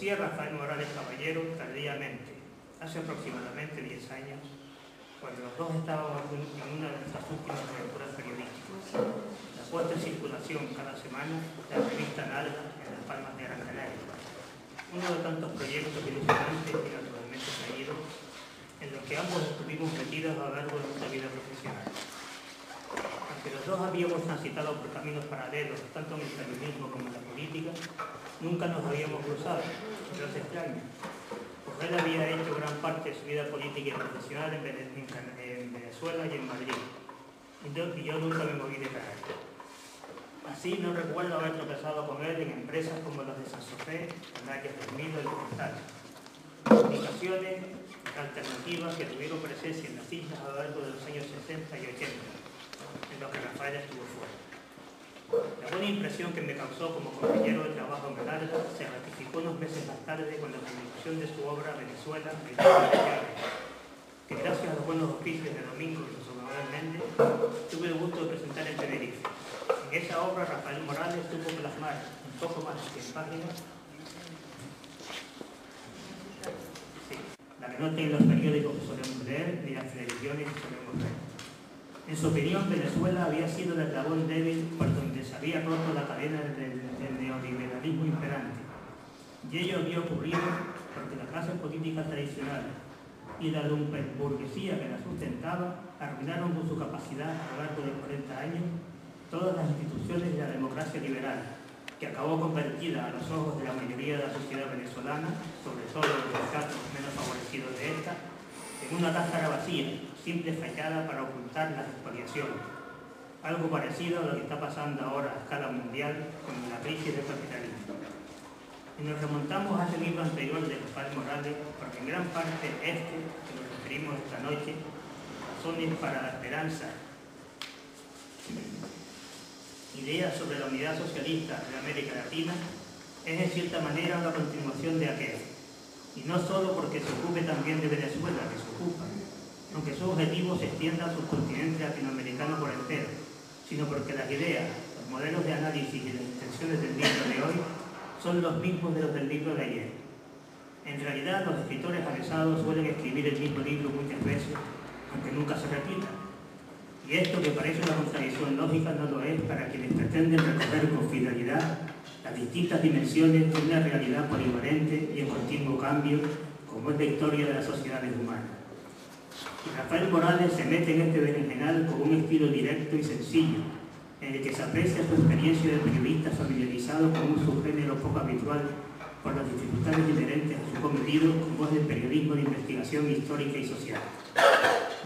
Conocí a Rafael Morales Caballero tardíamente, hace aproximadamente 10 años, cuando los dos estábamos en una de nuestras últimas aventuras periodísticas, la puesta en circulación cada semana de la revista Nalga en Las Palmas de Gran Canaria, uno de tantos proyectos ilusionantes y naturalmente fallidos en los que ambos estuvimos metidos a lo largo de nuestra vida profesional. Aunque los dos habíamos transitado por caminos paralelos, tanto en el periodismo como en la política, nunca nos habíamos cruzado, pero es extraño, pues él había hecho gran parte de su vida política y profesional en Venezuela y en Madrid, y yo nunca me moví de Canarias. Así no recuerdo haber tropezado con él en empresas como las de San José, Canarias 2000 o el Portal. Comunicaciones alternativas que tuvieron presencia en las islas a lo largo de los años 60 y 80, en los que Rafael estuvo fuera. La buena impresión que me causó como compañero de trabajo en Nalga se ratificó unos meses más tarde con la publicación de su obra Venezuela, que gracias a los buenos oficios de Domingo y José Manuel Méndez, tuve el gusto de presentar en Tenerife. En esa obra Rafael Morales tuvo que plasmar un poco más de 100 páginas la que no tienen los periódicos que solemos leer ni las televisiones que solemos ver. En su opinión, Venezuela había sido el eslabón débil por donde se había roto la cadena del neoliberalismo imperante. Y ello había ocurrido porque la clase política tradicional y la lumpenburguesía que la sustentaba arruinaron con su capacidad a lo largo de 40 años todas las instituciones de la democracia liberal, que acabó convertida a los ojos de la mayoría de la sociedad venezolana, sobre todo de los casos menos favorecidos de esta, en una cáscara vacía, simple fachada para ocultar las expoliaciones. Algo parecido a lo que está pasando ahora a escala mundial con la crisis del capitalismo. Y nos remontamos a ese libro anterior de Rafael Morales, porque en gran parte que nos referimos esta noche, Razones para la Esperanza, ideas sobre la unidad socialista de América Latina, es en cierta manera una continuación de aquel. Y no solo porque se ocupe también de Venezuela, que se ocupa, aunque su objetivo se extienda al subcontinente latinoamericano por entero, sino porque las ideas, los modelos de análisis y las intenciones del libro de hoy son los mismos de los del libro de ayer. En realidad, los escritores avesados suelen escribir el mismo libro muchas veces, aunque nunca se repita. Y esto, que parece una contradicción lógica, no lo es para quienes pretenden recorrer con fidelidad las distintas dimensiones de una realidad polivalente y en continuo cambio, como es la historia de las sociedades humanas. Y Rafael Morales se mete en este berenjenal con un estilo directo y sencillo, en el que se aprecia su experiencia de periodista familiarizado con un subgénero poco habitual por las dificultades inherentes a su cometido, como es el periodismo de investigación histórica y social.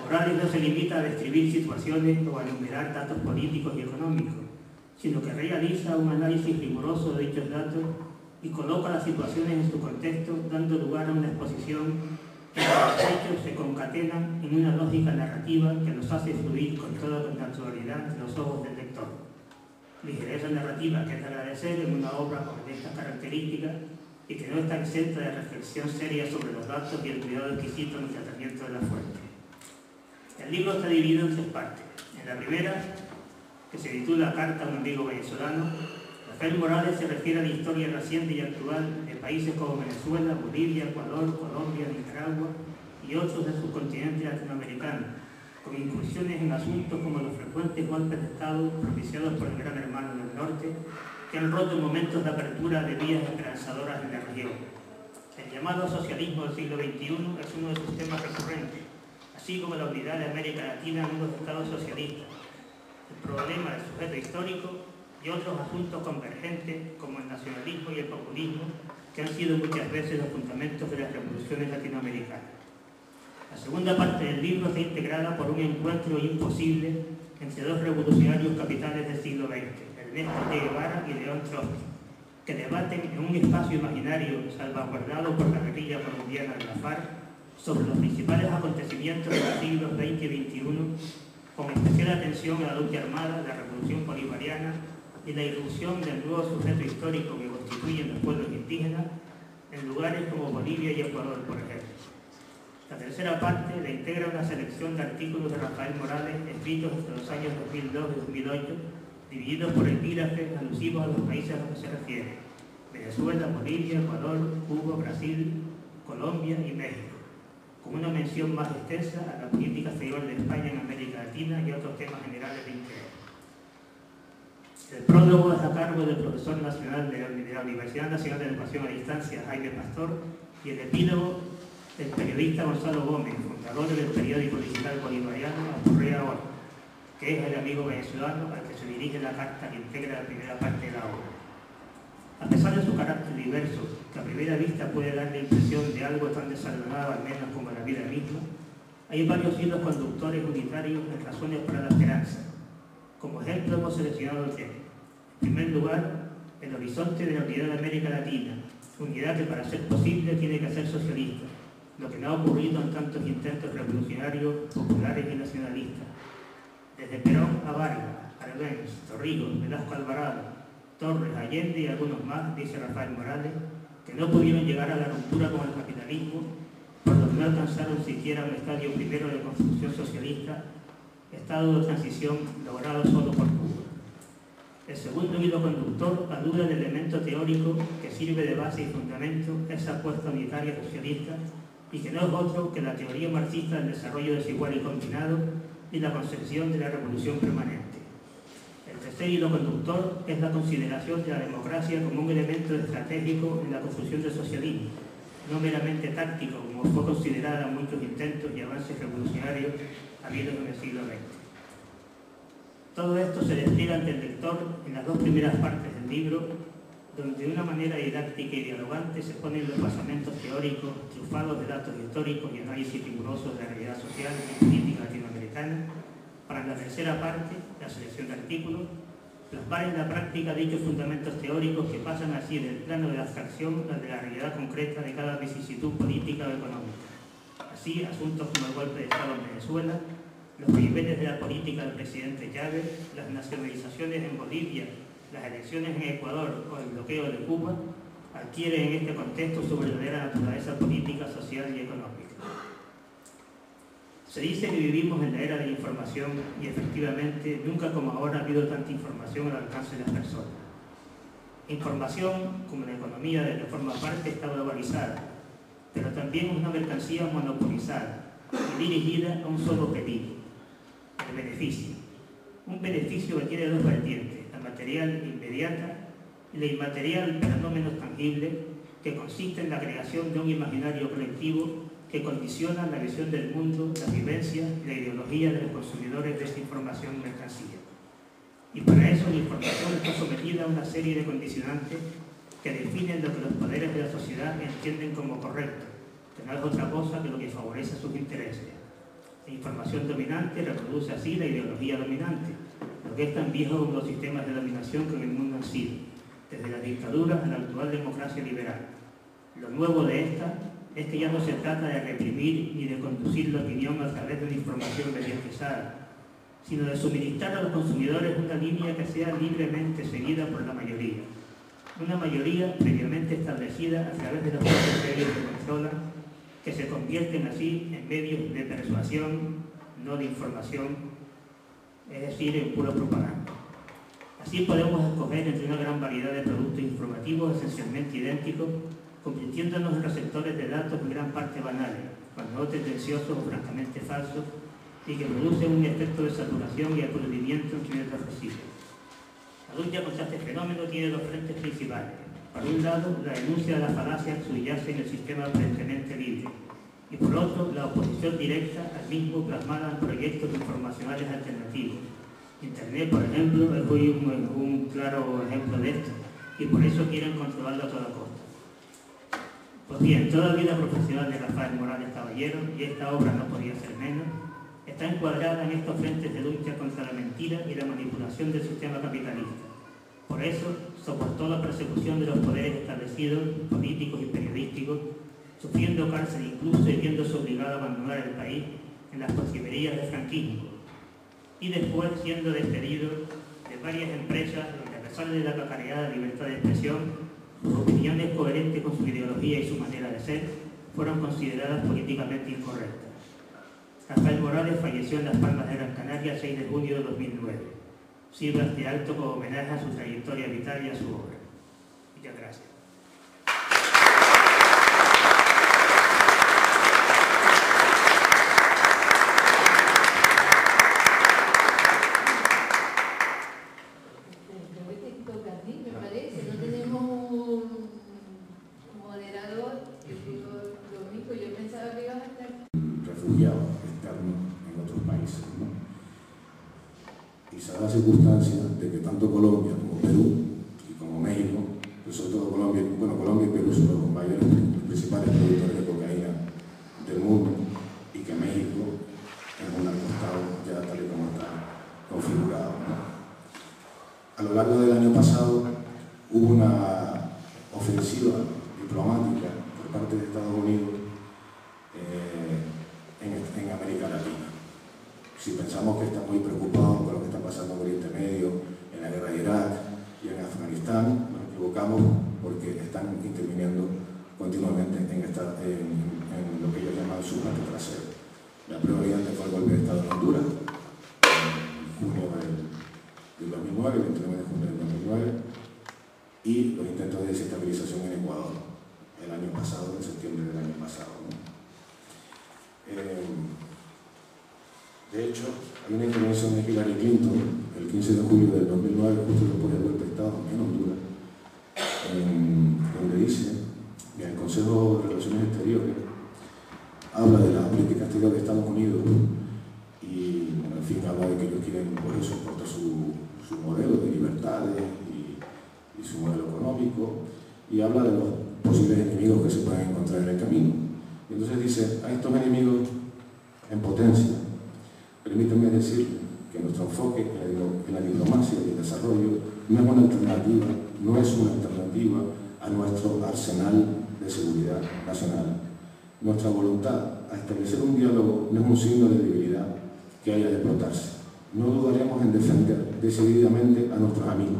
Morales no se limita a describir situaciones o a enumerar datos políticos y económicos, sino que realiza un análisis riguroso de dichos datos y coloca las situaciones en su contexto, dando lugar a una exposición en la que los hechos se concatenan en una lógica narrativa que los hace fluir con toda naturalidad en los ojos del lector. Ligereza narrativa que es de agradecer en una obra con estas características y que no está exenta de reflexión seria sobre los datos y el cuidado exquisito en el tratamiento de la fuente. El libro está dividido en 3 partes. En la primera, que se titula Carta a un amigo venezolano, Rafael Morales se refiere a la historia reciente y actual de países como Venezuela, Bolivia, Ecuador, Colombia, Nicaragua y otros del subcontinente latinoamericano, con incursiones en asuntos como los frecuentes golpes de Estado propiciados por el Gran Hermano del Norte, que han roto momentos de apertura de vías esperanzadoras en la región. El llamado socialismo del siglo XXI es uno de sus temas recurrentes, así como la unidad de América Latina en unos estados socialistas, el problema del sujeto histórico y otros asuntos convergentes como el nacionalismo y el populismo, que han sido muchas veces los fundamentos de las revoluciones latinoamericanas. La segunda parte del libro está integrada por un encuentro imposible entre 2 revolucionarios capitales del siglo XX, Ernesto Che Guevara y León Trotsky, que debaten en un espacio imaginario salvaguardado por la guerrilla colombiana de la FARC sobre los principales acontecimientos de los siglos XX y XXI, con especial atención a la lucha armada, la revolución bolivariana y la irrupción del nuevo sujeto histórico que constituyen los pueblos indígenas en lugares como Bolivia y Ecuador, por ejemplo. La tercera parte la integra una selección de artículos de Rafael Morales escritos entre los años 2002 y 2008, divididos por epígrafes alusivos a los países a los que se refiere: Venezuela, Bolivia, Ecuador, Cuba, Brasil, Colombia y México, con una mención más extensa a la política exterior de España en América Latina y a otros temas generales de interés. El prólogo es a cargo del profesor nacional de la Universidad Nacional de Educación a Distancia, Jaime Pastor, y el epílogo del periodista Gonzalo Gómez, fundador del periódico digital bolivariano Aturrea Hora, que es el amigo venezolano al que se dirige la carta que integra la primera parte de la obra. A pesar de su carácter diverso, que a primera vista puede dar la impresión de algo tan desordenado al menos como la vida misma, hay varios hilos conductores unitarios en razones para la esperanza. Como ejemplo hemos seleccionado tres. En primer lugar, el horizonte de la unidad de América Latina, unidad que para ser posible tiene que ser socialista, lo que no ha ocurrido en tantos intentos revolucionarios, populares y nacionalistas. Desde Perón a Vargas, Arbenz, Torrijos, Velasco Alvarado, Torres, Allende y algunos más, dice Rafael Morales, que no pudieron llegar a la ruptura con el capitalismo, por lo que no alcanzaron siquiera un estadio primero de construcción socialista, estado de transición logrado solo por Cuba. El segundo hilo conductor alude al elemento teórico que sirve de base y fundamento a esa apuesta unitaria socialista y que no es otro que la teoría marxista del desarrollo desigual y combinado y la concepción de la revolución permanente. El tercer hilo conductor es la consideración de la democracia como un elemento estratégico en la construcción del socialismo, no meramente táctico como fue considerada en muchos intentos y avances revolucionarios habidos en el siglo XX. Todo esto se despliega ante el lector en las dos primeras partes del libro, donde de una manera didáctica y dialogante se ponen los basamentos teóricos trufados de datos históricos y análisis rigurosos de la realidad social y política latinoamericana, para en la tercera parte, la selección de artículos, plasmar en la práctica dichos fundamentos teóricos que pasan así del plano de la abstracción al de la realidad concreta de cada vicisitud política o económica. Así, asuntos como el golpe de Estado en Venezuela, los vaivenes de la política del presidente Chávez, las nacionalizaciones en Bolivia, las elecciones en Ecuador o el bloqueo de Cuba, adquieren en este contexto su verdadera naturaleza política, social y económica. Se dice que vivimos en la era de la información y efectivamente nunca como ahora ha habido tanta información al alcance de las personas. Información, como la economía de que forma parte, está globalizada, pero también es una mercancía monopolizada y dirigida a un solo objetivo, el beneficio. Un beneficio que tiene dos vertientes, la material inmediata y la inmaterial, pero no menos tangible, que consiste en la creación de un imaginario colectivo que condiciona la visión del mundo, la vivencia y la ideología de los consumidores de esta información y mercancía. Y para eso la información está sometida a una serie de condicionantes que definen lo que los poderes de la sociedad entienden como correcto, que no es otra cosa que lo que favorece sus intereses. La información dominante reproduce así la ideología dominante, lo que es tan viejo como los sistemas de dominación que en el mundo han sido, desde las dictaduras a la actual democracia liberal. Lo nuevo de esta es que ya no se trata de reprimir ni de conducir la opinión a través de una información mediatizada, sino de suministrar a los consumidores una línea que sea libremente seguida por la mayoría. Una mayoría previamente establecida a través de los propios medios que controlan, que se convierten así en medios de persuasión, no de información, es decir, en pura propaganda. Así podemos escoger entre una gran variedad de productos informativos esencialmente idénticos, convirtiéndonos en receptores de datos en gran parte banales, cuando no tendenciosos o francamente falsos, y que producen un efecto de saturación y aturdimiento en quienes los reciben. La lucha contra este fenómeno tiene dos frentes principales. Por un lado, la denuncia de la falacia que subyace en el sistema aparentemente libre, y por otro, la oposición directa al mismo plasmada en proyectos informacionales alternativos. Internet, por ejemplo, es hoy un claro ejemplo de esto, y por eso quieren controlarlo a toda costa. Pues bien, toda la vida profesional de Rafael Morales Caballero, y esta obra no podía ser menos, está encuadrada en estos frentes de lucha contra la mentira y la manipulación del sistema capitalista. Por eso, soportó la persecución de los poderes establecidos, políticos y periodísticos, sufriendo cárcel incluso y viéndose obligado a abandonar el país en las postrimerías del franquismo, y después siendo despedido de varias empresas donde, a pesar de la cacareada libertad de expresión, sus opiniones coherentes con su ideología y su manera de ser fueron consideradas políticamente incorrectas. Rafael Morales falleció en Las Palmas de Gran Canaria el 6 de junio de 2009. Sirva este acto como homenaje a su trayectoria vital y a su obra. Muchas gracias. países, ¿no? Y se da la circunstancia de que tanto Colombia como Perú y como México, pero sobre todo Colombia y Perú son los mayores, principales productores de cocaína del mundo, y que México es un narcoestado ya tal y como está configurado, ¿no? A lo largo del año pasado hubo una ofensiva diplomática por parte de Estados Unidos en América Latina. Si pensamos que están muy preocupados con lo que está pasando en Oriente Medio, en la guerra de Irak y en Afganistán, nos equivocamos porque están interviniendo continuamente en lo que ellos llaman su patio trasero. La prueba evidente fue el golpe de Estado en Honduras, en junio del 2009, el 29 de junio del 2009, y los intentos de desestabilización en Ecuador el año pasado, en septiembre del año pasado, ¿no? De hecho, hay una intervención de Hillary Clinton el 15 de julio del 2009, justo después del golpe de Estado en Honduras, donde dice que el Consejo de Relaciones Exteriores habla de la política exterior de Estados Unidos y, bueno, en fin, habla de que ellos quieren, por eso, soportar su modelo de libertades y su modelo económico, y habla de los posibles enemigos que se pueden encontrar en el camino. Y entonces dice, a estos enemigos en potencia, permítanme decir que nuestro enfoque en la diplomacia y el desarrollo no es una alternativa a nuestro arsenal de seguridad nacional. Nuestra voluntad a establecer un diálogo no es un signo de debilidad que haya de explotarse. No dudaremos en defender decididamente a nuestros amigos,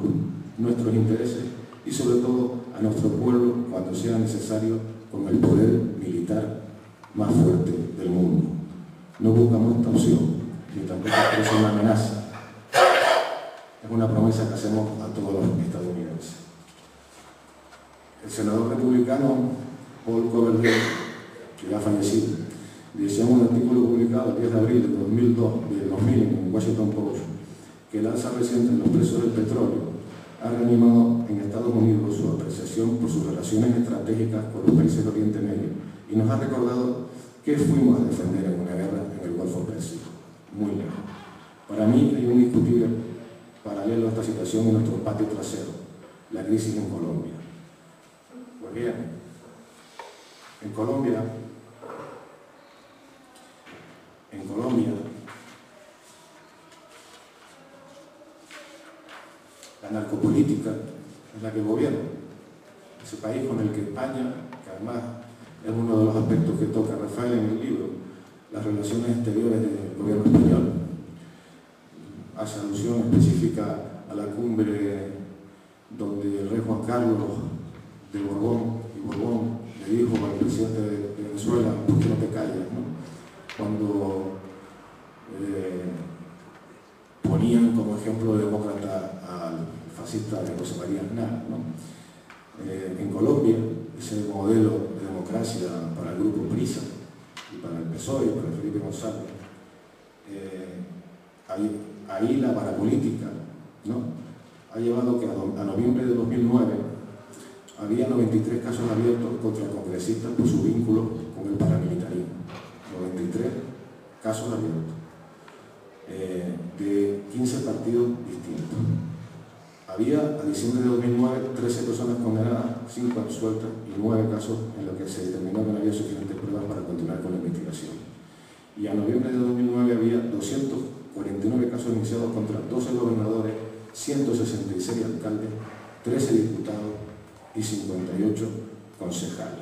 nuestros intereses y sobre todo a nuestro pueblo cuando sea necesario con el poder militar más fuerte del mundo. No buscamos esta opción, ni tampoco es una amenaza. Es una promesa que hacemos a todos los estadounidenses. El senador republicano Paul Coverdale, que ya ha fallecido, decía en un artículo publicado el 10 de abril de 2000 en Washington Post que el alza reciente en los precios del petróleo ha reanimado en Estados Unidos su apreciación por sus relaciones estratégicas con los países del Oriente Medio y nos ha recordado que fuimos a defender en una guerra en el Golfo Pérsico, muy lejos. Para mí hay un indiscutible paralelo a esta situación en nuestro patio trasero, la crisis en Colombia. Pues bien, en Colombia, la narcopolítica es la que gobierna ese país, con el que España, que además es uno de los aspectos que toca Rafael en el libro, las relaciones exteriores del gobierno español, hace alusión específica a la cumbre donde el rey Juan Carlos de Borbón le dijo al presidente de Venezuela, ¿por qué no te callas?, ¿no? Cuando ponían como ejemplo demócrata al fascista de José María Aznar, ¿no? En Colombia, ese modelo de democracia para el grupo PRISA y para el PSOE y para Felipe González, ahí la parapolítica, ¿no?, ha llevado que a noviembre de 2009 había 93 casos abiertos contra congresistas por su vínculo con el paramilitarismo. 93 casos abiertos de 15 partidos distintos. Había, a diciembre de 2009, 13 personas condenadas, 5 absueltas y 9 casos en los que se determinó que no había suficientes pruebas para continuar con la investigación. Y a noviembre de 2009 había 249 casos iniciados contra 12 gobernadores, 166 alcaldes, 13 diputados y 58 concejales.